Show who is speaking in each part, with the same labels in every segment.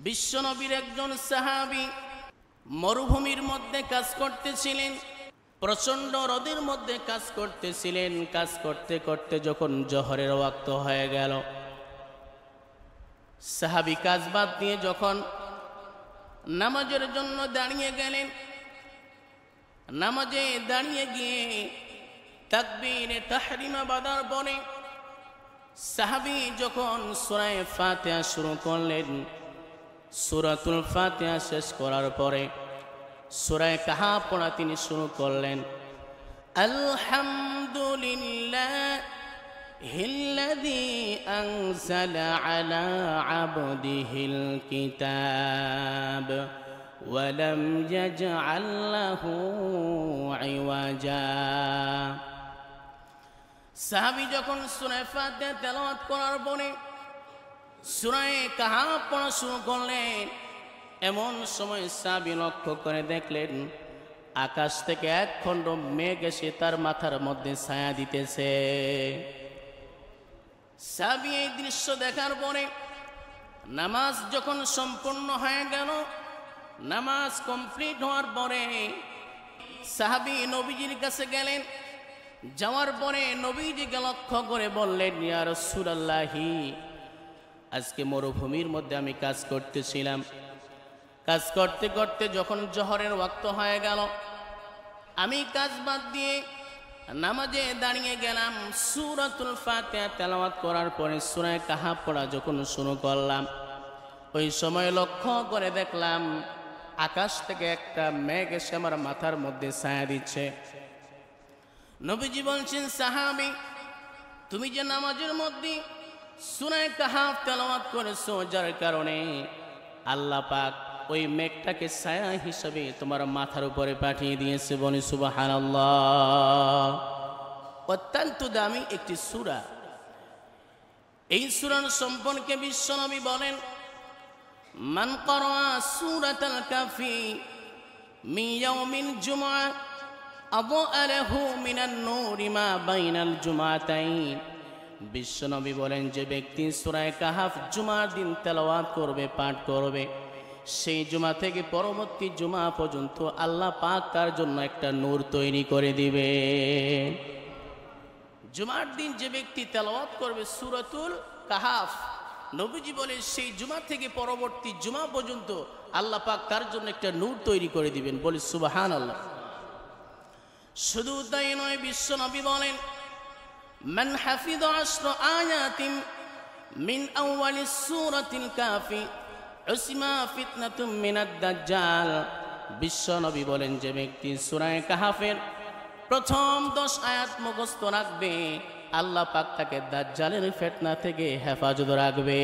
Speaker 1: বিশ্বনবীর একজন সাহাবী মরুভূমির মধ্যে কাজ করতেছিলেন, প্রচন্ড রোদের মধ্যে কাজ করতেছিলেন। কাজ করতে করতে যখন জোহরের ওয়াক্ত হয়ে গেল, সাহাবী কাজ বাদ দিয়ে যখন নামাজের জন্য দাঁড়িয়ে গেলেন, নামাজে দাঁড়িয়ে গিয়ে তাকবীরে তাহরিমা বাঁধার পরে সাহাবী যখন সূরা ফাতিহা শুরু করলেন, সূরাতুল ফাতিহা শেষ করার পরে সূরা কাহাফ পড়া তিনি শুরু করলেন। আলহামদুলিল্লাহিল্লাযী আনজালা আলা আবদিহিল কিতাব ওয়া লাম ইয়াজআল লাহু ইওয়াজা। সাহাবী যখন সূরা ফাতিহা তেলাওয়াত করার পরে সূরা কাহাফ পড়া শুরু করলেন, এমন সময় সাহাবী লক্ষ্য করে দেখলেন আকাশ থেকে এক খণ্ড মেঘ এসে তার মাথার মধ্যে ছায়া দিতেছে। সাহাবী এই দৃশ্য দেখার পরে নামাজ যখন সম্পূর্ণ হয়ে গেল, নামাজ কমপ্লিট হওয়ার পরে সাহাবী নবীজির কাছে গেলেন। যাওয়ার পরে নবীজিকে লক্ষ্য করে বললেন, ইয়া রাসূলুল্লাহি, আজকে মরুভূমির মধ্যে আমি কাজ করতেছিলাম, কাজ করতে করতে যখন জোহরের ওয়াক্ত হয়ে গেল, আমি কাজ বাদ দিয়ে নামাজে দাঁড়িয়ে গেলাম। সূরাতুল ফাতিহা তেলাওয়াত করার পরে সূরা কাহাফ পড়া যখন শুরু করলাম, ওই সময় লক্ষ্য করে দেখলাম আকাশ থেকে একটা মেঘ এসে আমার মাথার মধ্যে ছায়া দিচ্ছে। নবীজি বলছেন, সাহাবী, তুমি যে নামাজের মধ্যে সূরা কাহাফ তেলাওয়াত করেছো, যার কারণে আল্লাহ পাক ওই মেঘটাকে ছায়া হিসেবে তোমার মাথার উপরে পাঠিয়ে দিয়েছে। বলি সুবহানাল্লাহ। অত্যন্ত দামি একটি সূরা। এই সূরার সম্পর্কে বিশ্বনবী বলেন, মান ক্বারা সূরাতাল কাফি মিন ইয়াউমিল জুমআহ আযআ লাহু মিনান নূরি মা বাইনাল জুমআতাইন। বিশ্বনবী বলেন, যে ব্যক্তি সূরা কাহাফ জুমার দিন তেলাওয়াত করবে, পাঠ করবে, সেই জুমা থেকে পরবর্তী জুমা পর্যন্ত আল্লাহ পাক তার জন্য একটা নূর তৈরি করে দিবে। জুমার দিন যে ব্যক্তি তেলাওয়াত করবে সূরাতুল কাহাফ, নবীজি বলে সেই জুমা থেকে পরবর্তী জুমা পর্যন্ত আল্লাহ পাক তার জন্য একটা নূর তৈরি করে দিবেন। বলি সুবহানাল্লাহ। শুধু তাই নয়, বিশ্বনবী বলেন, মান হাফিযা 10 আয়াতিন মিন আউয়ালিস সূরাতিল কাফি উসমা ফিতনাতুম মিনাদ দাজ্জাল। বিশ্বনবী বলেন, যে ব্যক্তি সূরা কাহাফের প্রথম 10 আয়াত মুখস্থ রাখবে, আল্লাহ পাক তাকে দাজ্জালের ফিতনা থেকে হেফাজত রাখবে।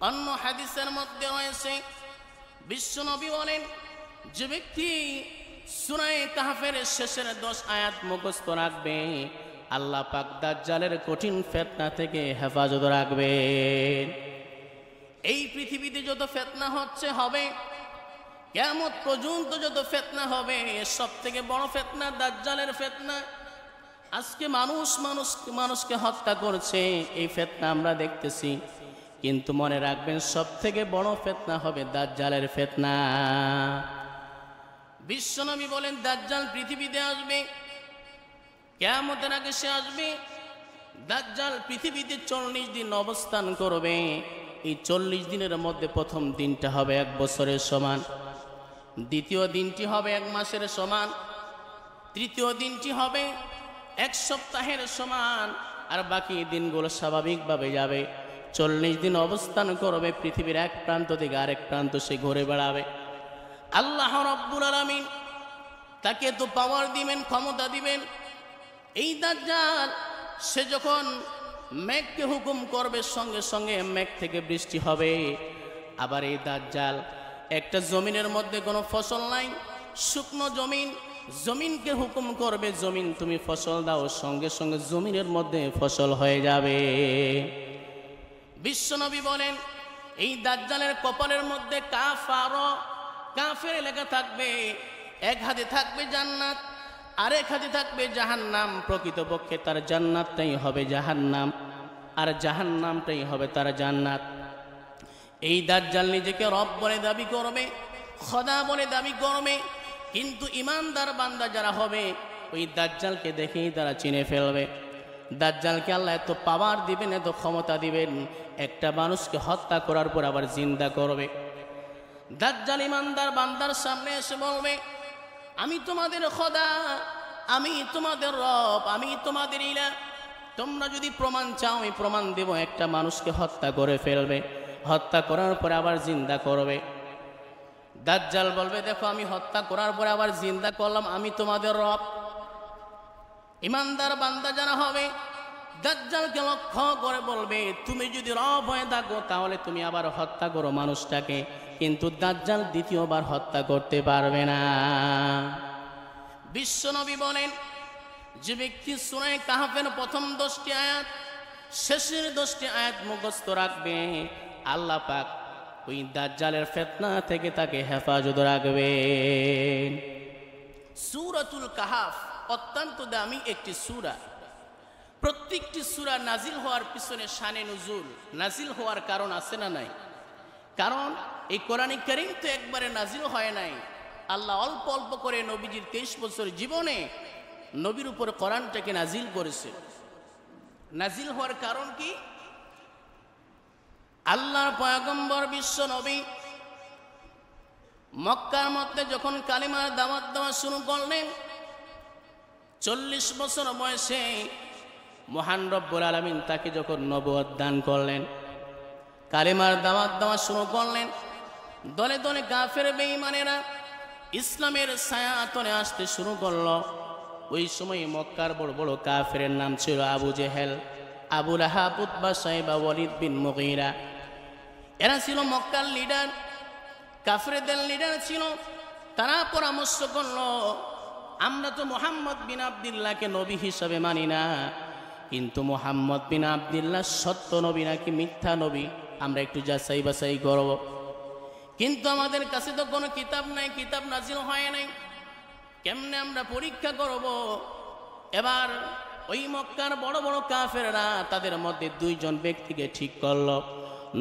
Speaker 1: অন্য হাদিসের মধ্যে রয়েছে, বিশ্বনবী বলেন, যে ব্যক্তি সূরা কাহাফের শেষের 10 আয়াত মুখস্থ রাখবে, আল্লাহ পাক দাজ্জালের কঠিন ফিতনা থেকে হেফাজত রাখবে। এই পৃথিবীতে যত ফিতনা হচ্ছে হবে, কিয়ামত পর্যন্ত যত ফিতনা হবে, সব থেকে বড় ফিতনা দাজ্জালের ফিতনা। আজকে মানুষকে হত্যা করছে, এই ফিতনা আমরা দেখতেছি, কিন্তু মনে রাখবেন সব থেকে বড় ফিতনা হবে দাজ্জালের ফিতনা। বিশ্বনবী বলেন, দাজ্জাল পৃথিবীতে আসবে, কিয়ামতের আগে সে আসবে। দাজ্জাল পৃথিবীতে 40 দিন অবস্থান করবে। এই 40 দিনের মধ্যে প্রথম দিনটা হবে 1 বছরের সমান, দ্বিতীয় দিনটি হবে 1 মাসের সমান, তৃতীয় দিনটি হবে 1 সপ্তাহের সমান, আর বাকি দিনগুলো স্বাভাবিকভাবে যাবে। 40 দিন অবস্থান করবে, পৃথিবীর এক প্রান্ত থেকে আরেক প্রান্ত সে ঘুরে বেড়াবে। আল্লাহ রাব্বুল আলামিন তাকে তো পাওয়ার দিবেন, ক্ষমতা দিবেন। এই দাজ্জাল সে যখন মেঘকে হুকুম করবে, সঙ্গে সঙ্গে মেঘ থেকে বৃষ্টি হবে। আবার এই দাজ্জাল একটা জমিনের মধ্যে কোনো ফসল নাই, শুকনো জমিন, জমিনকে হুকুম করবে, জমিন তুমি ফসল দাও, সঙ্গে সঙ্গে জমিনের মধ্যে ফসল হয়ে যাবে। বিশ্বনবী বলেন, এই দাজ্জালের কপালের মধ্যে কাফের লেখা থাকবে। এক হাতে থাকবে জান্নাত, আরেক হাতে থাকবে জাহান্নাম। প্রকৃতপক্ষে তার জান্নাতটাই হবে জাহান্নাম, আর জাহান্নামটাই হবে তার জান্নাত। এই দাজ্জাল নিজেকে রব বলে দাবি করবে, খোদা বলে দাবি করবে, কিন্তু ইমানদার বান্দা যারা হবে ওই দাজ্জালকে দেখেই তারা চিনে ফেলবে। দাজ্জালকে আল্লাহ এত পাওয়ার দিবেন, এত ক্ষমতা দিবেন, একটা মানুষকে হত্যা করার পর আবার জিন্দা করবে। দাজ্জাল ইমানদার বান্দার সামনে এসে বলবে, আমি তোমাদের খোদা, আমি তোমাদের রব, আমি তোমাদের ইলাহ, তোমরা যদি প্রমাণ চাও আমি প্রমাণ দেব। একটা মানুষকে হত্যা করে ফেলবে, হত্যা করার পরে আবার জিন্দা করবে। দাজ্জাল বলবে, দেখো আমি হত্যা করার পরে আবার জিন্দা করলাম, আমি তোমাদের রব। ইমানদার বান্দা যারা হবে দাজ্জালকে লক্ষ্য করে বলবে, তুমি যদি রব হয়ে থাকো তাহলে তুমি আবার হত্যা করো মানুষটাকে, কিন্তু দাজ্জাল দ্বিতীয়বার হত্যা করতে পারবে না। বিশ্বনবী বলেন, যে ব্যক্তি সূরা কাহফের প্রথম 10টি আয়াত শেষের 10টি আয়াত মুখস্থ রাখবে, আল্লাহ পাক ওই দাজ্জালের ফিতনা থেকে তাকে হেফাজত রাখবেন। সূরাতুল কাহফ অত্যন্ত দামি একটি সূরা। প্রত্যেকটি সূরা নাজিল হওয়ার পিছনে শানে নুজুল, নাজিল হওয়ার কারণ আছে না নাই? কারণ এই কোরআনে কারীম তো একবারে নাজিল হয় নাই, আল্লাহ অল্প অল্প করে নবীজির 23 বছর জীবনে নবীর উপর কোরআনটাকে নাজিল করেছে। নাজিল হওয়ার কারণ কি? আল্লাহর পয়গম্বর বিশ্ব নবী মক্কার মধ্যে যখন কালিমার দাওয়াত দেওয়া শুরু করলেন, 40 বছর বয়সে মহান রব্বুল আলামিন তাকে যখন নবুয়ত দান করলেন, কালিমার দাওয়াত দেওয়া শুরু করলেন, দলে দলে কাফের বেঈমানেরা ইসলামের ছায়াতলে আসতে শুরু করলো। ওই সময় মক্কার বড় বড় কাফেরের নাম ছিল আবু জেহেল, আবু লাহাব, উতবা, সাইবা, ওয়ালিদ বিন মুগীরা। এরা ছিল মক্কার লিডার, কাফেরদের লিডার ছিল। তারা পরামর্শ করলো, আমরা তো মুহাম্মদ বিন আব্দুল্লাহকে নবী হিসাবে মানি না, কিন্তু মুহাম্মদ বিন আব্দুল্লাহ সত্য নবী নাকি মিথ্যা নবী আমরা একটু যাচাই বাছাই করব। কিন্তু আমাদের কাছে তো কোনো কিতাব নাই, কিতাব নাজিল হয় নাই, কেমনে আমরা পরীক্ষা করব? এবার ওই মক্কার বড় বড় কাফেররা তাদের মধ্যে 2 জন ব্যক্তিকে ঠিক করলো।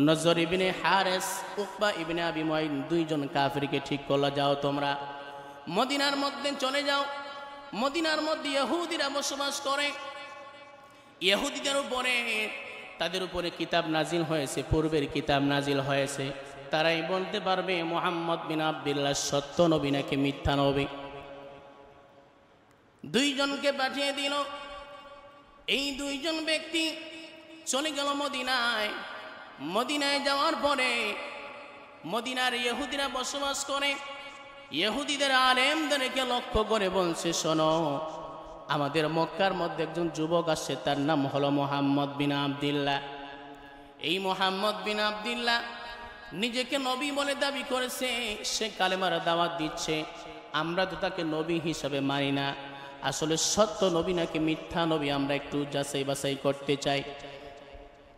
Speaker 1: নজর ইবনে হারেস, উকবা ইবনে আবি মুআইন, 2 জন কাফেরকে ঠিক করলো, যাও তোমরা মদিনার মধ্যে চলে যাও। মদিনার মধ্যে ইহুদিরা বসবাস করে, ইহুদিদের উপরে তাদের উপরে কিতাব নাজিল হয়েছে, পূর্বের কিতাব নাজিল হয়েছে, তারাই বলতে পারবে মুহাম্মদ বিন আব্দুল্লাহ সত্য নবী নাকি মিথ্যা নবী। 2 জনকে পাঠিয়ে দিল। এই 2 জন ব্যক্তি চলে গেল মদিনায়। মদিনায় যাওয়ার পরে মদিনার ইহুদিরা বসবাস করে, ইহুদিদের আলেমদেরকে লক্ষ্য করে বলছে, শোনো, আমাদের মক্কার মধ্যে একজন যুবক আসছে, তার নাম হলো মুহাম্মদ বিন আব্দুল্লাহ। এই মুহাম্মদ বিন আব্দুল্লাহ নিজেকে নবী বলে দাবি করেছে, সে কালেমার দাওয়াত দিচ্ছে, আমরা তো তাকে নবী হিসাবে মানি না, আসলে সত্য নবী নাকি মিথ্যা নবী আমরা একটু যাচাই বাছাই করতে চাই,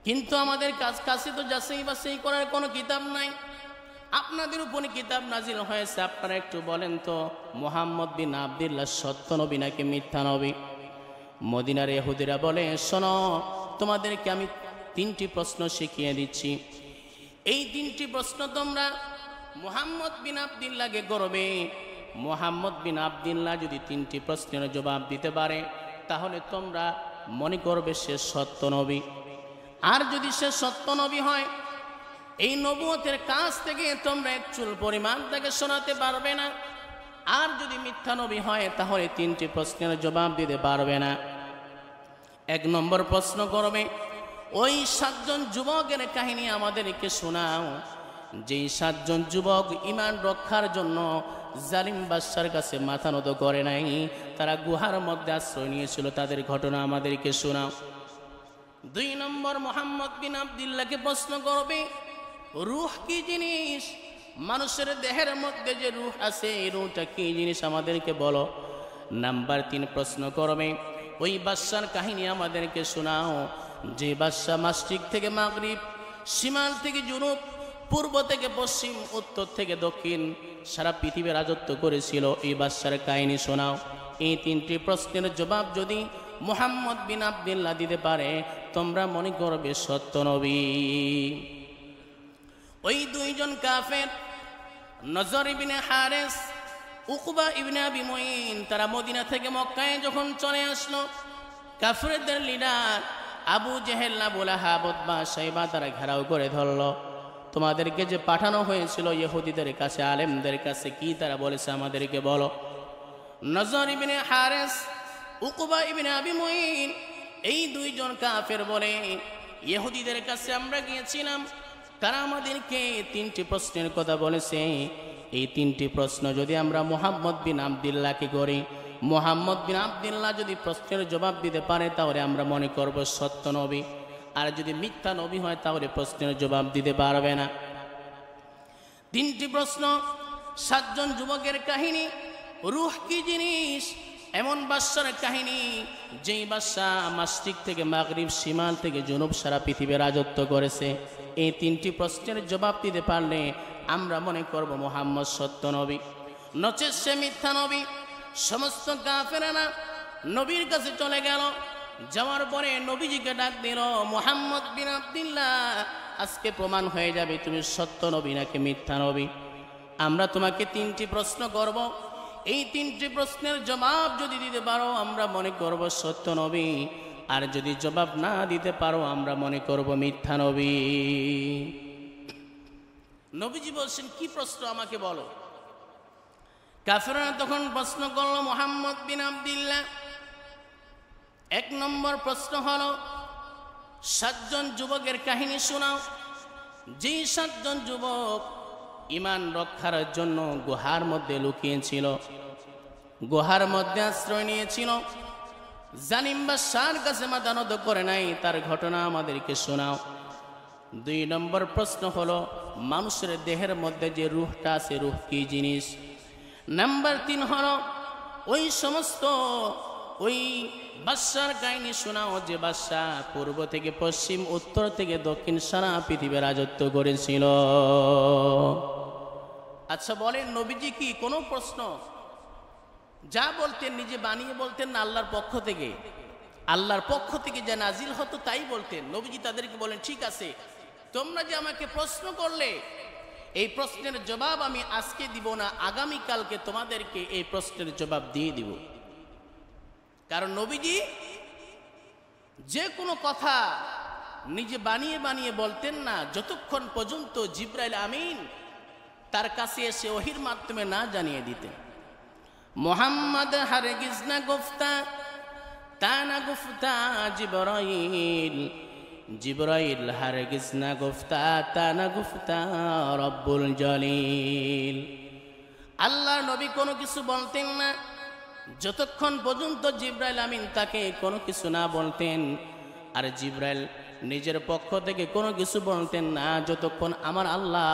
Speaker 1: কিন্তু আমাদের কাছে তো যাচাই বাছাই করার কোনো কিতাব নাই, আপনাদের উপরে কিতাব নাজিল হয়েছে, আপনারা একটু বলেন তো মুহাম্মদ বিন আব্দুল্লাহ সত্য নবী নাকি মিথ্যা নবী। মদিনার ইহুদিরা বলে, শোনো, তোমাদেরকে আমি 3টি প্রশ্ন শিখিয়ে দিচ্ছি, এই 3টি প্রশ্ন তোমরা মুহাম্মদ বিন আব্দুল্লাহকে করবে। মুহাম্মদ বিন আব্দুল্লাহ যদি 3টি প্রশ্নের জবাব দিতে পারে তাহলে তোমরা মনে করবে সে সত্য নবী, আর যদি সে সত্য নবী হয় এই নবুয়তের কাছ থেকে তোমরা এক চুল পরিমাণ তাকে শোনাতে পারবে না, আর যদি মিথ্যা নবী হয় তাহলে 3টি প্রশ্নের জবাব দিতে পারবে না। 1 নম্বর প্রশ্ন করবে, ওই 7 জন যুবকের কাহিনী আমাদেরকে শোনাও, যেই 7 জন যুবক ঈমান রক্ষার জন্য জালিম বাদশার কাছে মাথা নত করে নাই, তারা গুহার মধ্যে আশ্রয় নিয়েছিল, তাদের ঘটনা আমাদেরকে শোনাও। 2 নম্বর মুহাম্মদ বিন আব্দুল্লাহকে প্রশ্ন করবে, রূহ কি জিনিস? মানুষের দেহের মধ্যে যে রূহ আছে, এই রূহটা কি জিনিস আমাদেরকে বলো। নাম্বার 3 প্রশ্ন করবে, ওই বাদশার কাহিনী আমাদেরকে শোনাও, যে বাদশা মাশরিক থেকে মাগরিব, শিমাল থেকে জুনুব, পূর্ব থেকে পশ্চিম, উত্তর থেকে দক্ষিণ সারা পৃথিবী রাজত্ব করেছিল, এই বাদশার কাহিনী শোনাও। এই 3টি প্রশ্নের জবাব যদি মুহাম্মদ বিন আব্দুল্লাহ দিতে পারে তোমরা মনে করবে সত্য নবী। ওই দুইজন কাফের নজর ইবনে হারেস, উকবা ইবনে আবি মুঈন, তারা মদিনা থেকে মক্কায় যখন চলে আসলো, কাফেরদের লিডার আবু জেহেল, আবু লাহাব, উতবা, শাইবা তারা ঘেরাও করে ধরলো। তোমাদেরকে যে পাঠানো হয়েছিল ইহুদিদের কাছে, আলেমদের কাছে, কি তারা বলেছে আমাদেরকে বলো। নজর ইবনে হারেস, উকবা ইবনে আবি মুঈন, এই দুইজন কাফের বলে, ইহুদিদের কাছে আমরা গিয়েছিলাম, তারা আমাদেরকে 3টি প্রশ্নের কথা বলেছে। এই 3টি প্রশ্ন যদি আমরা মুহাম্মদ বিন আব্দুল্লাহকে করি, মুহাম্মদ বিন আব্দুল্লাহ যদি প্রশ্নের জবাব দিতে পারে তাহলে আমরা মনে করব সত্য নবী, আর যদি মিথ্যা নবী হয় তাহলে প্রশ্নের জবাব দিতে পারবে না। 3টি প্রশ্ন, 7 জন যুবকের কাহিনী, রূহ কি জিনিস, এমন বাদশার কাহিনী যেই বাদশা মাশরিক থেকে মাগরিব, শিমাল থেকে জুনুব সারা পৃথিবীর রাজত্ব করেছে। এই 3টি প্রশ্নের জবাব দিতে পারলে আমরা মনে করব মুহাম্মদ সত্য নবী, নচেৎ সে মিথ্যা নবী। সমস্ত কাফেরেরা নবীর কাছে চলে গেল। যাওয়ার পরে নবীজিকে ডাক দিল, মুহাম্মদ বিন আব্দুল্লাহ, আজকে প্রমাণ হয়ে যাবে তুমি সত্য নবী নাকি মিথ্যা নবী। আমরা তোমাকে 3টি প্রশ্ন করব, এই 3টি প্রশ্নের জবাব যদি দিতে পারো আমরা মনে করব সত্য নবী, আর যদি জবাব না দিতে পারো আমরা মনে করব মিথ্যা নবী। নবীজি বলছেন, কি প্রশ্ন আমাকে বলো। কাফেররা তখন প্রশ্ন করলো, মুহাম্মদ বিন আব্দুল্লাহ, 1 নম্বর প্রশ্ন হলো 7 জন যুবকের কাহিনী শোনাও, যেই 7 জন যুবক ঈমান রক্ষার জন্য গুহার মধ্যে লুকিয়েছিল, গুহার মধ্যে আশ্রয় নিয়েছিল, জালিম বাদশার কাছে মাথা নত করে নাই, তার ঘটনা আমাদেরকে শোনাও। 2 নম্বর প্রশ্ন হলো মানুষের দেহের মধ্যে যে রূহটা আছে, রূহ কি জিনিস। নাম্বার 3 হলো ওই সমস্ত ওই বাদশার কাহিনী শোনাও যে বাদশা পূর্ব থেকে পশ্চিম, উত্তর থেকে দক্ষিণ সারা পৃথিবী রাজত্ব করেছিল। আচ্ছা বলেন, নবীজি কি কোনো প্রশ্ন যা বলতেন নিজে বানিয়ে বলতেন না আল্লাহর পক্ষ থেকে? আল্লাহর পক্ষ থেকে যা নাজিল হতো তাই বলতেন। নবীজি তাদেরকে বলেন, ঠিক আছে, তোমরা যে আমাকে প্রশ্ন করলে, এই প্রশ্নের জবাব আমি আজকে দিব না, আগামীকালকে তোমাদেরকে এই প্রশ্নের জবাব দিয়ে দিব। কারণ নবীজি যে কোনো কথা নিজে বানিয়ে বানিয়ে বলতেন না, যতক্ষণ পর্যন্ত জিবরাইল আমিন তার কাছে এসে ওহির মাধ্যমে না জানিয়ে দিতেন। মোহাম্মদ হারগিজ না গুফতা তা না গুফতা জিবরাইল, জিবরাইল হারগিজ না গুফতা তা না গুফতা রব্বুল জলিল। আল্লাহর নবী কোনো কিছু বলতেন না যতক্ষণ পর্যন্ত জিবরাইল আমিন তাকে কোনো কিছু না বলতেন, আর জিবরাইল নিজের পক্ষ থেকে কোনো কিছু বলতেন না যতক্ষণ আমার আল্লাহ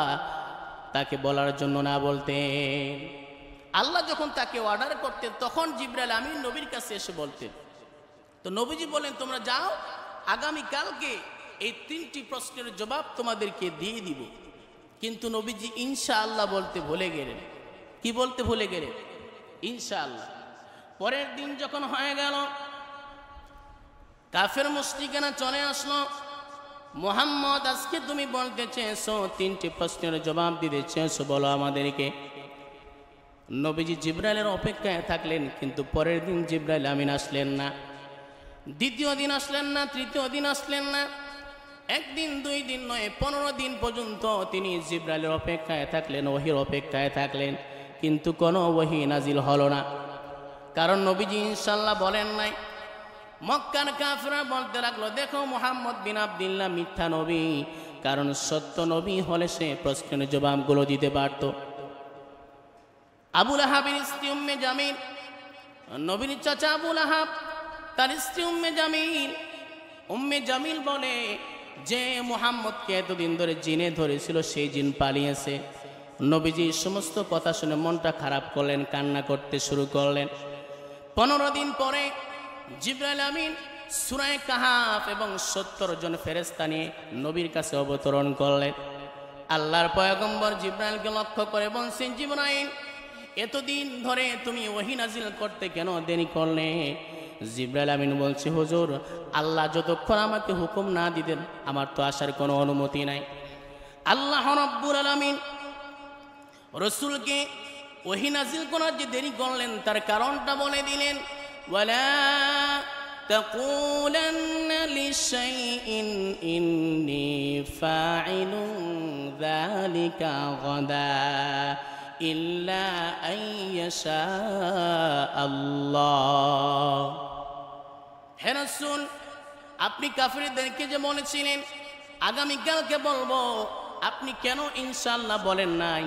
Speaker 1: তাকে বলার জন্য না বলতেন। আল্লাহ যখন তাকে অর্ডার করতেন তখন জিবরাইল আমিন নবীর কাছে এসে বলতেন। তো নবীজি বলেন, তোমরা যাও, আগামীকালকে এই 3টি প্রশ্নের জবাব তোমাদেরকে দিয়ে দিব। কিন্তু নবীজি ইনশাআল্লাহ বলতে ভুলে গেলেন। কি বলতে ভুলে গেলেন? ইনশাআল্লাহ। পরের দিন যখন হয়ে গেল, কাফের মুশরিকেরা চলে আসলো, মুহাম্মদ আজকে তুমি বলতে চেয়েছো, 3টি প্রশ্নের জবাব দিতে চেয়েছো, বলো আমাদেরকে। নবীজি জিবরাইলের অপেক্ষায় থাকলেন, কিন্তু পরের দিন জিবরাইল আমিন আসলেন না, 2য় দিন আসলেন না, 3য় দিন আসলেন না। 1 দিন 2 দিন নয়, 15 দিন পর্যন্ত তিনি জিবরাইলের অপেক্ষায় থাকলেন, ওহির অপেক্ষায় থাকলেন, কিন্তু কোনো ওহি নাজিল হলো না। কারণ নবীজি ইনশাআল্লাহ বলেন নাই। মক্কার কাফেররা বলতে লাগলো, দেখো মুহাম্মদ বিন আব্দুল্লাহ মিথ্যা নবী, কারণ সত্য নবী হলে সে প্রশ্নের জবাবগুলো দিতে পারত। আবু লাহাবের স্ত্রী উম্মে জামিল, নবীর চাচা আবু লাহাব, তার স্ত্রী উম্মে জামিল বলে যে মুহাম্মদকে এতদিন ধরে জিনে ধরেছিল, সেই জিন পালিয়েছে। নবীজি সমস্ত কথা শুনে মনটা খারাপ করলেন, কান্না করতে শুরু করলেন। 15 দিন পরে জিবরাইল আমিন সূরা কাহাফ এবং 70 জন ফেরেশতা নিয়ে নবীর কাছে অবতরণ করলেন। আল্লাহর পয়গম্বর জিবরাইলকে লক্ষ্য করে বলছেন, জিবরাইল, এতদিন ধরে তুমি ওহী নাজিল করতে কেন দেরি করলে? জিবরাইল আমিন বলছে, হুজুর, আল্লাহ যতক্ষণ আমাকে হুকুম না দিতেন আমার তো আসার কোনো অনুমতি নাই। আল্লাহ রাব্বুল আলামিন রাসূলকে ওহী নাযিল করার যে দেরি করলেন তার কারণটা বলে দিলেন, ওয়ালা তাকুলান্না লিশাইইন ইন্নী ফাইলুন যালিকা গাদা ইল্লা আইয়াশা আল্লাহ। হে রাসূল, আপনি কাফিরদেরকে যে বলেছিলেন আগামীকালকে বলবো, আপনি কেন ইনশাআল্লাহ বলেন নাই?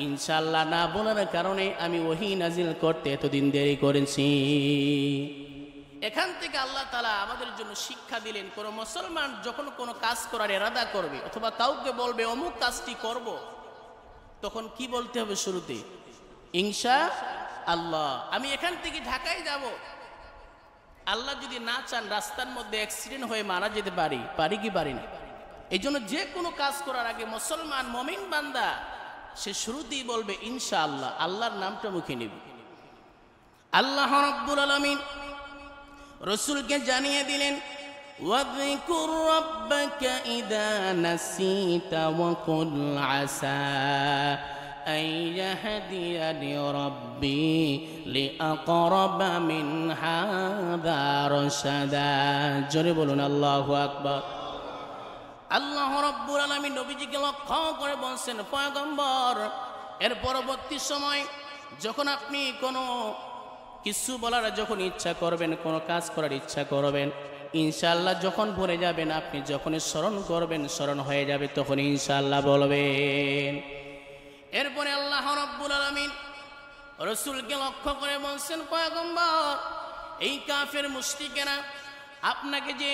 Speaker 1: ইনশাআল্লাহ না বলার কারণে আমি ওহী নাজিল করতে এতদিন দেরি করেছি। এখান থেকে আল্লাহ তাআলা আমাদের জন্য শিক্ষা দিলেন, কোন মুসলমান যখন কোনো কাজ করার ইরাদা করবে অথবা কাউকে বলবে অমুক কাজটি করব, তখন কি বলতে হবে শুরুতে? ইনশাআল্লাহ। আমি এখান থেকে ঢাকায় যাব, আল্লাহ যদি না চান রাস্তার মধ্যে অ্যাক্সিডেন্ট হয়ে মারা যেতে পারি কি পারি না? এই জন্য যে কোনো কাজ করার আগে মুসলমান মুমিন বান্দা সে শুরুতেই বলবে ইনশাআল্লাহ, আল্লাহর নামটা মুখে নেবে। আল্লাহ রাব্বুল আলামিন রাসূলকে জানিয়ে দিলেন, ওয়াযকুর রাব্বাকা ইযা নাসিতা ওয়া কুল আসা আন ইয়াহদিয়ানি রাব্বি লিআকরাবা মিন হাযা রাশাদা। জোরে বলুন আল্লাহু আকবার। আল্লাহ রাব্বুল আলামিন নবীজিকে লক্ষ্য করে বলছেন, পয়গম্বর, এর পরবর্তী সময় যখন আপনি কোনো কিছু বলার যখন ইচ্ছা করবেন, কোনো কাজ করার ইচ্ছা করবেন, ইনশাআল্লাহ যখন ভরে যাবেন, আপনি যখনই স্মরণ করবেন, স্মরণ হয়ে যাবে, তখন ইনশাআল্লাহ বলবেন। এরপরে আল্লাহ রাব্বুল আলামিন রাসূলকে লক্ষ্য করে বলছেন, পয়গম্বর, এই কাফের মুশরিকেরা আপনাকে যে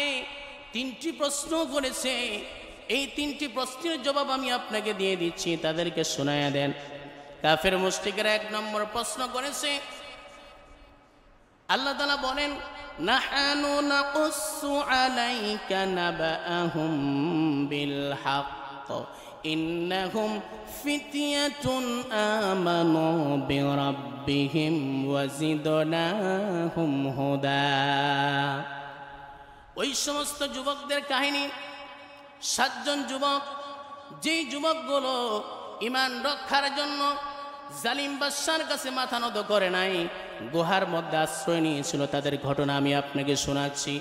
Speaker 1: তিনটি প্রশ্ন করেছে, এই তিনটি প্রশ্নের জবাব আমি আপনাকে দিয়ে দিচ্ছি, তাদেরকে শোনায়া দেন। কাফের মুশরিকেরা 1 নম্বর প্রশ্ন করেছে, আল্লাহ তাআলা বলেন, নাহানু নাকুসু আলাইকা নাবাআহুম বিল হক ইন্নাহুম ফিতয়াতুন আমানু বিরাব্বিহিম ওয়া জিদনাহুম হুদা। ওই সমস্ত যুবকদের কাহিনী, 7 জন যুবক, যেই যুবকগুলো ঈমান রক্ষার জন্য জালিম বাদশার কাছে মাথা নত করে নাই, গুহার মধ্যে আশ্রয় নিয়েছিল, তাদের ঘটনা আমি আপনাকে শোনাচ্ছি।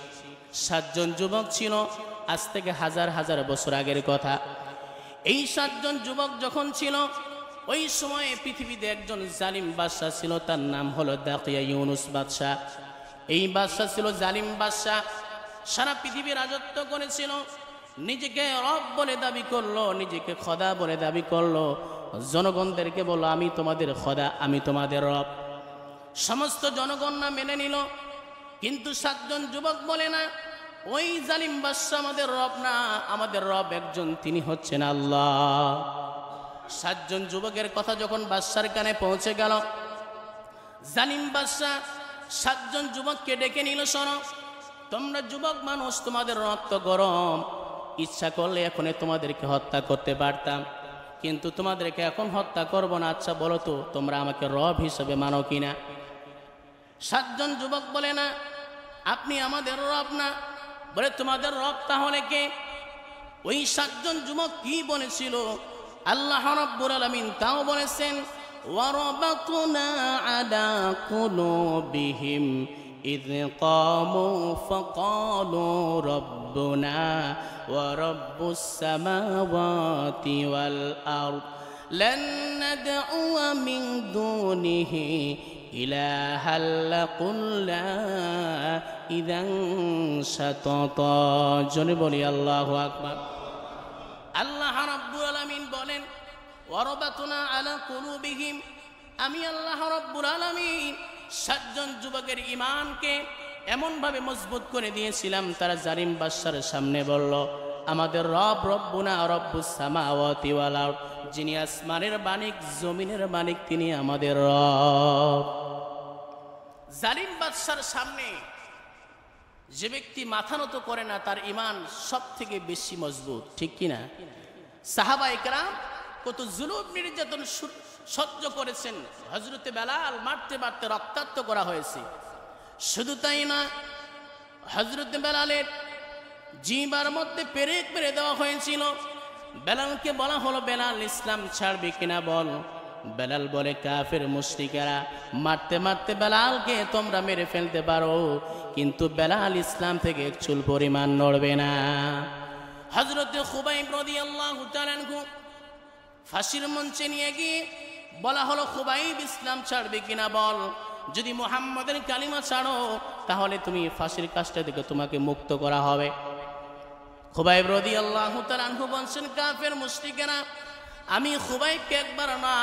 Speaker 1: 7 জন যুবক ছিল, আজ থেকে হাজার হাজার বছর আগের কথা। এই 7 জন যুবক যখন ছিল, ওই সময়ে পৃথিবীতে একজন জালিম বাদশা ছিল, তার নাম হলো দাকিয়া ইউনুস বাদশা। এই বাদশা ছিল জালিম বাদশা, সারা পৃথিবী রাজত্ব করেছিল, নিজেকে রব বলে দাবি করলো, নিজেকে খোদা বলে দাবি করলো, জনগণদেরকে বলল আমি তোমাদের খোদা, আমি তোমাদের রব। সমস্ত জনগণ না মেনে নিল, কিন্তু 7 জন যুবক বলে না, ওই জালিম বাদশা আমাদের রব না, আমাদের রব একজন, তিনি হচ্ছেন আল্লাহ। 7 জন যুবকের কথা যখন বাদশার কানে পৌঁছে গেল, জালিম বাদশা 7 জন যুবককে ডেকে নিল, শোনো, তোমরা যুবক মানুষ, তোমাদের রক্ত গরম, ইচ্ছা করলে এখন তোমাদেরকে হত্যা করতে পারতাম, কিন্তু তোমাদেরকে এখন হত্যা করব না। আচ্ছা বলো তো, তোমরা আমাকে রব হিসেবে মানো কিনা? 7 জন যুবক বলে না, আপনি আমাদের রব না। বলে তোমাদের রব তাহলে কে? ওই 7 জন যুবক কি বলেছিল আল্লাহ রাব্বুল আলামিন তাও বলেছেন, ওয়ারাবাতনা আলা কুলুবিহিম إذ قاموا فقالوا ربنا ورب السماوات والأرض لن ندعو من دونه إلها لقلنا إذا شططا। জোরে বলি আল্লাহু আকবার। আল্লাহ রাব্বুল আলামিন বলেন, ওয়ারাবাতনা আলা কুলুবিহিম, আমি আল্লাহ রাব্বুল আলামিন 7 জন যুবকের ঈমানকে এমনভাবে মজবুত করে দিয়েছিলাম, তারা জালিম বাদশার সামনে বলল, আমাদের রব রব্বুনা রব্বুস সামাওয়াতি ওয়াল আরদ, যিনি আসমানের মালিক, জমিনের মালিক, তিনি আমাদের রব। জালিম বাদশার সামনে যে ব্যক্তি মাথা নত করে না, তার ঈমান সবথেকে বেশি মজবুত, ঠিক কিনা? সাহাবায়ে কেরাম কত জুলুম নির্যাতন সহ্য করেছেন, হযরতে বেলাল মারতে মারতে রক্তাক্ত করা হয়েছে। শুধু তাই না, হযরতে বেলালের জিহ্বার মধ্যে পেরেক মেরে দেওয়া হয়েছিল, বেলালকে বলা হলো, বেলাল ইসলাম ছাড়বে কিনা বল। বেলাল বলে, কাফের মুশরিকেরা মারতে মারতে বেলালকে তোমরা মেরে ফেলতে পারো, কিন্তু বেলাল ইসলাম থেকে এক চুল পরিমাণ নড়বে না। হযরতে খুবাইব রাদিয়াল্লাহু তাআলা আনহু ফাঁসির মঞ্চে নিয়ে গিয়ে বলা হলো, খুবাইব ইসলাম ছাড়বে কিনা বল। যদি মুহাম্মাদের কালিমা ছাড়ো তাহলে তুমি ফাঁসির কাজটা থেকে তোমাকে মুক্ত করা হবে। খুবাইব রাদিয়াল্লাহু তাআলা আনহু বলছেন, কাফের মুশরিকেরা আমি খুবাইবকে একবার না,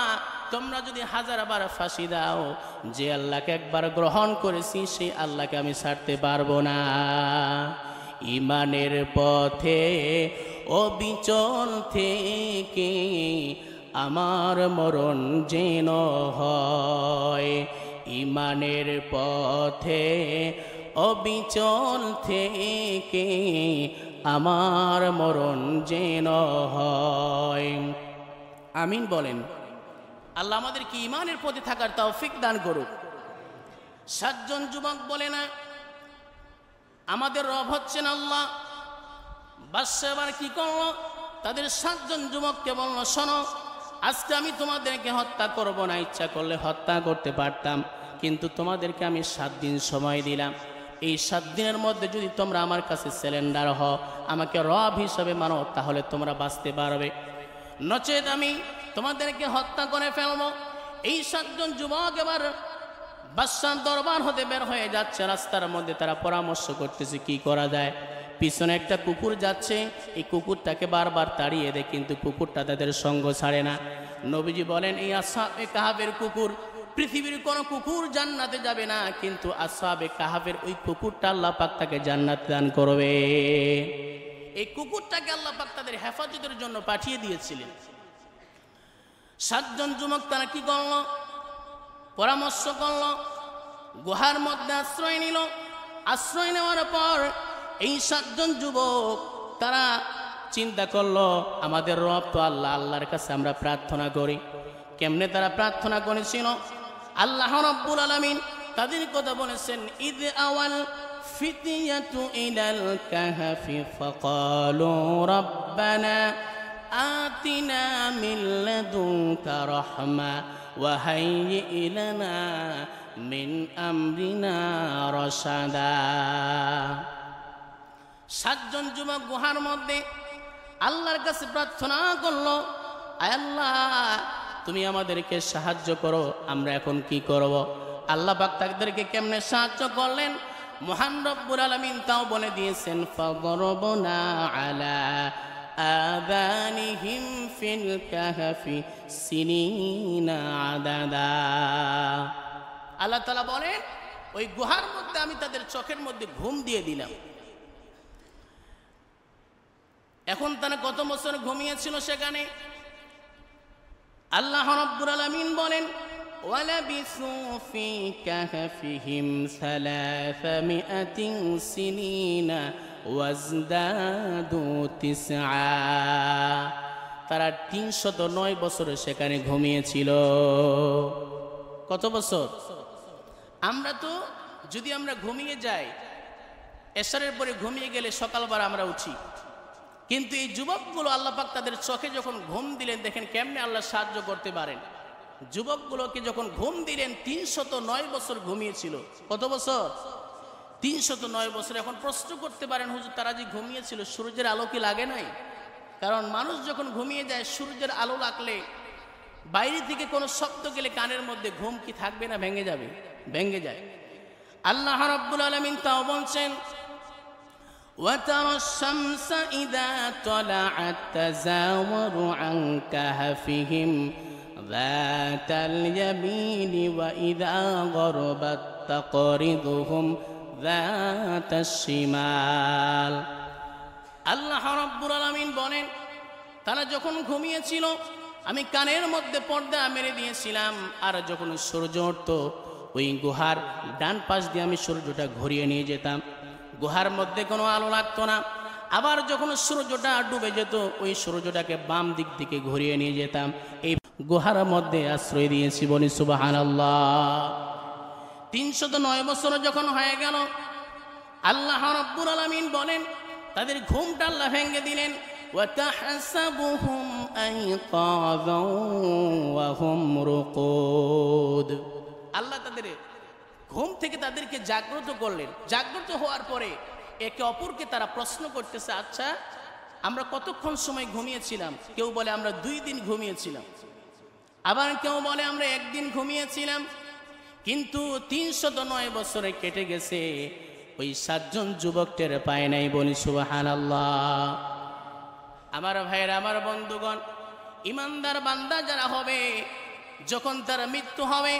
Speaker 1: তোমরা যদি 1000 বার ফাঁসি দাও, যে আল্লাহকে একবার গ্রহণ করেছি সেই আল্লাহকে আমি ছাড়তে পারবো না। ইমানের পথে অবিচল থেকে আমার মরণ যেন হয়, ইমানের পথে অবিচল থেকে আমার মরণ যেন হয়। আমিন বলেন। আল্লাহ আমাদেরকে ইমানের পথে থাকার তৌফিক দান করুক। 7 জন যুবক বলে না আমাদের রব হচ্ছেন আল্লাহ। বাদশা এবার কি করলো, তাদের 7 জন যুবককে বলল, শোনো, আজকে আমি তোমাদেরকে হত্যা করব না, ইচ্ছা করলে হত্যা করতে পারতাম, কিন্তু তোমাদেরকে আমি 7 দিন সময় দিলাম। এই 7 দিনের মধ্যে যদি তোমরা আমার কাছে সিলিন্ডার হও, আমাকে রব হিসাবে মানো, তাহলে তোমরা বাঁচতে পারবে, নচেত আমি তোমাদেরকে হত্যা করে ফেলবো। এই 7 জন যুবক এবার বাদশার দরবার হতে বের হয়ে যাচ্ছে। রাস্তার মধ্যে তারা পরামর্শ করতেছে কি করা যায়। পিছনে একটা কুকুর যাচ্ছে, এই কুকুরটাকে বারবার তাড়িয়ে দেয়, কিন্তু কুকুরটা তাদের সঙ্গ ছাড়ে না। নবীজি বলেন, এই আসহাবে কাহাফের কুকুর, পৃথিবীর কোন কুকুর জান্নাতে যাবে না, কিন্তু আসহাবে কাহাফের ওই কুকুরটা আল্লাহ পাক তাকে জান্নাত দান করবে। এই কুকুরটাকে আল্লাহ পাক তাদের হেফাজতের জন্য পাঠিয়ে দিয়েছিলেন। 7 জন যুবক তারা কি করলো, পরামর্শ করলো, গুহার মধ্যে আশ্রয় নিল। আশ্রয় নেওয়ার পর এই 7 জন যুবক তারা চিন্তা করলো, আমাদের রব তো আল্লাহ, আল্লাহর কাছে আমরা প্রার্থনা করি। কেমনে তারা প্রার্থনা করেছিল, আল্লাহ রাব্বুল আলামিন তাদের কথা বলেছেন, ইদ আওয়াল ফিতিয়াতু ইলাল কাহফি ফাকালু রাব্বানা আতিনা মিন লাদুনকা রাহমা ওয়া হাইয়্যি লানা মিন আমরিনা রাশাদা। 7 জন যুবক গুহার মধ্যে আল্লাহর কাছে প্রার্থনা করলো, আয় আল্লাহ তুমি আমাদেরকে সাহায্য করো, আমরা এখন কি করব। আল্লাহ পাক তাদেরকে কেমনে সাহায্য করলেন মহান রব্বুল আলামিন তাও বলে দিয়েছেন, ফাদরবনা আলা আযানিহিম ফিল কাহফি সিনিনা আদাদা। আল্লাহ তাআলা বলেন, ওই গুহার মধ্যে আমি তাদের চোখের মধ্যে ঘুম দিয়ে দিলাম। এখন তারা কত বছর ঘুমিয়েছিল সেখানে। আল্লাহ রাব্বুল আলামিন বলেন, ওয়ালাবিসু ফি কাহফিহিম 300 সিনিনা ওয়াজদাদু 9। তারা 309 বছর সেখানে ঘুমিয়েছিল। কত বছর? আমরা তো যদি আমরা ঘুমিয়ে যাই, এশারের পরে ঘুমিয়ে গেলে সকালবেলা আমরা উঠি, কিন্তু এই যুবকগুলো আল্লাহ পাক তাদের চোখে যখন ঘুম দিলেন, দেখেন কেমনে আল্লাহ সাহায্য করতে পারেন। যুবকগুলোকে যখন ঘুম দিলেন, 309 বছর ঘুমিয়েছিল। কত বছর? 309 বছর। এখন প্রশ্ন করতে পারেন, হুজুর তারা যে ঘুমিয়েছিল সূর্যের আলো কি লাগে নাই? কারণ মানুষ যখন ঘুমিয়ে যায়, সূর্যের আলো লাগলে, বাইরে থেকে কোনো শব্দ গেলে কানের মধ্যে ঘুম কি থাকবে না ভেঙে যাবে? ভেঙে যায়। আল্লাহ রাব্বুল আলামিন তাও বলছেন, وترى الشمس إذا طلعت تزاور عن كهفهم ذات اليمين وإذا غربت تقرضهم ذات الشمال। আল্লাহ রাব্বুল আলামিন বলেন, তারা যখন ঘুমিয়েছিল আমি কানের মধ্যে পর্দা মেরে দিয়েছিলাম, আর যখন সূর্য উঠতো ওই গুহার ডান পাশ দিয়ে আমি সূর্যটা ঘুরিয়ে নিয়ে যেতাম, গুহার মধ্যে কোনো আলো লাগতো না। আবার যখন সূর্যটা ডুবে যেত, ওই সূর্যটাকে বাম দিক থেকে ঘুরিয়ে নিয়ে যেতাম। এই গুহার মধ্যে আশ্রয় দিয়েছি, বলি সুবহানাল্লাহ। 309 বছর যখন হয়ে গেল, আল্লাহ রাব্বুল আলামিন বলেন তাদের ঘুমটা আল্লাহ ভেঙে দিলেন। وتحسبهم أيقاظا وهم رقود আল্লাহ তাদের ঘুম থেকে তাদেরকে জাগ্রত করলেন। জাগ্রত হওয়ার পরে একে অপরকে তারা প্রশ্ন করতেছে, আচ্ছা আমরা কতক্ষণ সময় ঘুমিয়েছিলাম? কেউ বলে আমরা 2 দিন ঘুমিয়েছিলাম, আবার কেউ বলে আমরা 1 দিন ঘুমিয়েছিলাম। কিন্তু 309 বছরে কেটে গেছে, ওই 7 জন যুবক টের পায় নাই। বলি সুবহানাল্লাহ। আমার ভাইয়েরা, আমার বন্ধুগণ, ইমানদার বান্দা যারা হবে, যখন তার মৃত্যু হবে,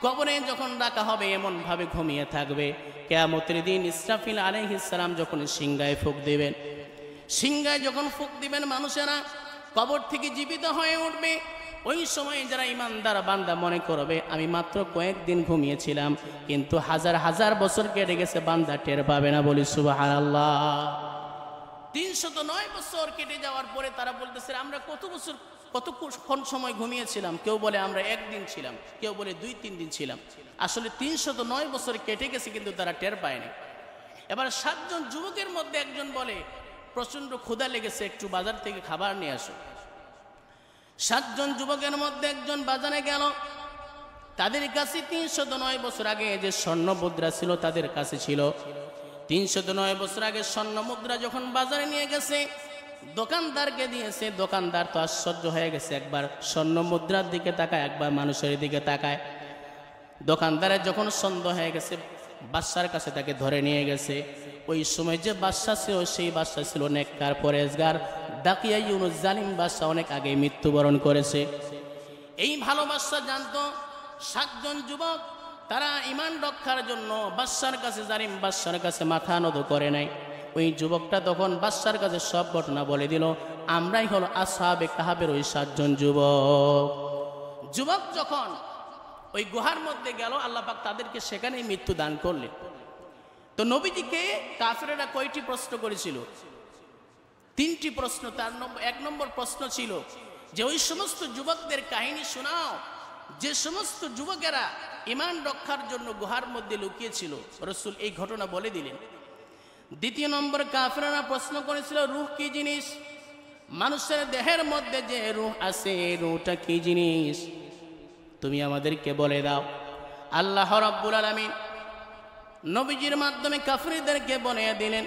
Speaker 1: কবরে যখন রাখা হবে, এমন ভাবে ঘুমিয়ে থাকবে, কিয়ামতের দিন ইসরাফিল আলাইহিস সালাম যখন সিংহায় ফুঁক দিবেন, সিংহায় যখন ফুঁক দিবেন, মানুষেরা কবর থেকে জীবিত হয়ে উঠবে। ওই সময় যারা ইমানদার বান্দা মনে করবে আমি মাত্র কয়েকদিন ঘুমিয়েছিলাম, কিন্তু হাজার হাজার বছর কেটে গেছে, বান্দা টের পাবে না। বলি সুবহানাল্লাহ। 309 বছর কেটে যাওয়ার পরে তারা বলতেছে আমরা কতক্ষণ সময় ঘুমিয়েছিলাম? কেউ বলে আমরা 1 দিন ছিলাম, কেউ বলে 2-3 দিন ছিলাম। আসলে 309 বছর কেটে গেছে, কিন্তু তারা টের পায়নি। এবার 7 জন যুবকের মধ্যে একজন বলে প্রচন্ড ক্ষুধা লেগেছে, একটু বাজার থেকে খাবার নিয়ে আসো। 7 জন যুবকের মধ্যে একজন বাজারে গেল। তাদের কাছে 309 বছর আগে যে স্বর্ণ মুদ্রা ছিল তাদের কাছে ছিল। 309 বছর আগে স্বর্ণ মুদ্রা যখন বাজারে নিয়ে গেছে, দোকানদারকে দিয়েছে। দোকানদার তো আশ্চর্য হয়ে গেছে, একবার স্বর্ণ মুদ্রার দিকে তাকায়, একবার মানুষের দিকে তাকায়। দোকানদারের যখন সন্দেহ হয়ে গেছে, বাদশার কাছে তাকে ধরে নিয়ে গেছে। ওই সময় যে বাদশা ছিল, সেই বাদশা ছিল নেককার, পরেজগার, দাকিয়া ইউনুস জালিম বাদশা, অনেক আগে মৃত্যুবরণ করেছে। এই ভালো বাদশা জানতো 7 জন যুবক তারা ঈমান রক্ষার জন্য বাদশার কাছে, জালিম বাদশার কাছে মাথা নত করে নাই। ওই যুবকটা তখন বাদশার কাছে সব ঘটনা বলে দিল, আমরাই হলো আসহাবে কাহাবের ওই 7 জন যুবক। যুবক যখন ওই গুহার মধ্যে গেল, আল্লাহ পাক তাদেরকে সেখানেই মৃত্যু দান করলেন। তো নবীজিকে কাফেরেরা কয়টি প্রশ্ন করেছিল? 3টি প্রশ্ন। তার 1 নম্বর প্রশ্ন ছিল যে ওই সমস্ত যুবকদের কাহিনী শোনাও যে সমস্ত যুবকেরা ঈমান রক্ষার জন্য গুহার মধ্যে লুকিয়েছিল। রাসূল এই ঘটনা বলে দিলেন। 2 নম্বর কাফেররা প্রশ্ন করেছিল রূহ কি জিনিস? মানুষের দেহের মধ্যে যে রূহ আছে, এই রূহটা কি জিনিস? তুমি আমাদেরকে বলে দাও। আল্লাহ রাব্বুল আলামিন নবীজির মাধ্যমে কাফেরদেরকে বলে দিলেন,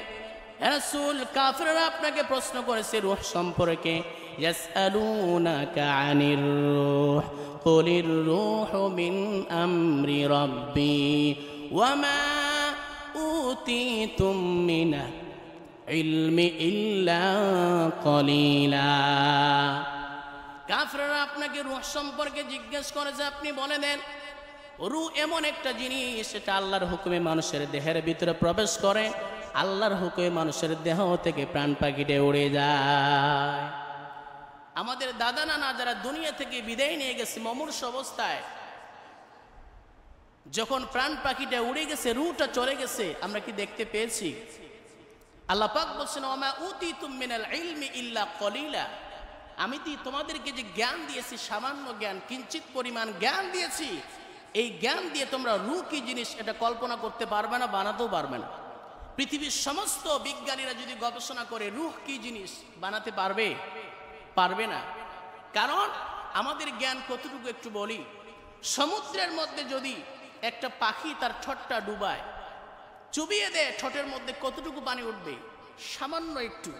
Speaker 1: রাসূল কাফেররা আপনাকে প্রশ্ন করেছে রূহ সম্পর্কে। ইয়াসআলুনাকা আনির রূহ কুলির রূহু মিন আমরি রাব্বি ওয়া মা উতিতুম মিনাল ইলমি ইল্লা কলিলা। কাফেররা আপনাকে রূহ সম্পর্কে জিজ্ঞেস করেছে, আপনি বলে দেন রূহ এমন একটা জিনিস, সেটা আল্লাহর হুকুমে মানুষের দেহের ভিতরে প্রবেশ করে, আল্লাহর হুকুমে মানুষের দেহ থেকে প্রাণ পাখিতে উড়ে যায়। আমাদের দাদা নানা যারা দুনিয়া থেকে বিদায় নিয়ে গেছে মমূর্ষ অবস্থায়, যখন প্রাণ পাখিটা উড়ে গেছে, রূহটা চলে গেছে, আমরা কি দেখতে পেয়েছি? আল্লাহ পাক বলছেন ওমা উতিতুম মিনাল ইলমি ইল্লা কলিলা। আমি তোমাদেরকে যে জ্ঞান দিয়েছি, সামান্য জ্ঞান, কিঞ্চিত পরিমাণ জ্ঞান দিয়েছি, এই জ্ঞান দিয়ে তোমরা রূহ কি জিনিস এটা কল্পনা করতে পারবে না, বানাতেও পারবে না। পৃথিবীর সমস্ত বিজ্ঞানীরা যদি গবেষণা করে রূহ কি জিনিস বানাতে পারবে? পারবে না। কারণ আমাদের জ্ঞান কতটুকু একটু বলি। সমুদ্রের মধ্যে যদি একটা পাখি তার ঠোঁটটা ডুবায়, চুবিয়ে দেয়, ঠোঁটের মধ্যে কতটুকু পানি উঠবে? সামান্য একটু।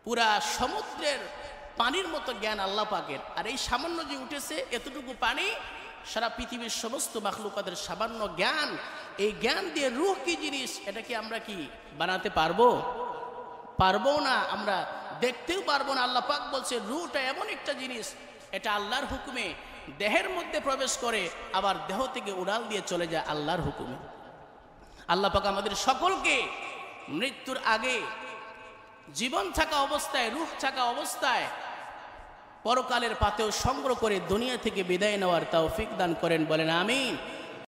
Speaker 1: পুরা সমুদ্রের পানির মতো জ্ঞান আল্লাহ পাকের। আর এই সামান্য যে উঠেছে এতটুকু পানি, সারা পৃথিবীর সমস্ত মাখলুকাতের সামান্য জ্ঞান। এই জ্ঞান দিয়ে রূহ কি জিনিস এটা কি আমরা কি বানাতে পারবো? পারবো না। আমরা দেখতেও পারবো না। আল্লাহ পাক বলছে রূহটা এমন একটা জিনিস, এটা আল্লাহর হুকুমে দেহের মধ্যে প্রবেশ করে, আবার দেহ থেকে উড়াল দিয়ে চলে যায় আল্লাহর হুকুমে। আল্লাহ পাক আমাদের সকলকে মৃত্যুর আগে, জীবন থাকা অবস্থায়, রূহ থাকা অবস্থায় পরকালের পাতেও সংগ্রহ করে দুনিয়া থেকে বিদায় নেওয়ার তৌফিক দান করেন। বলেন আমিন।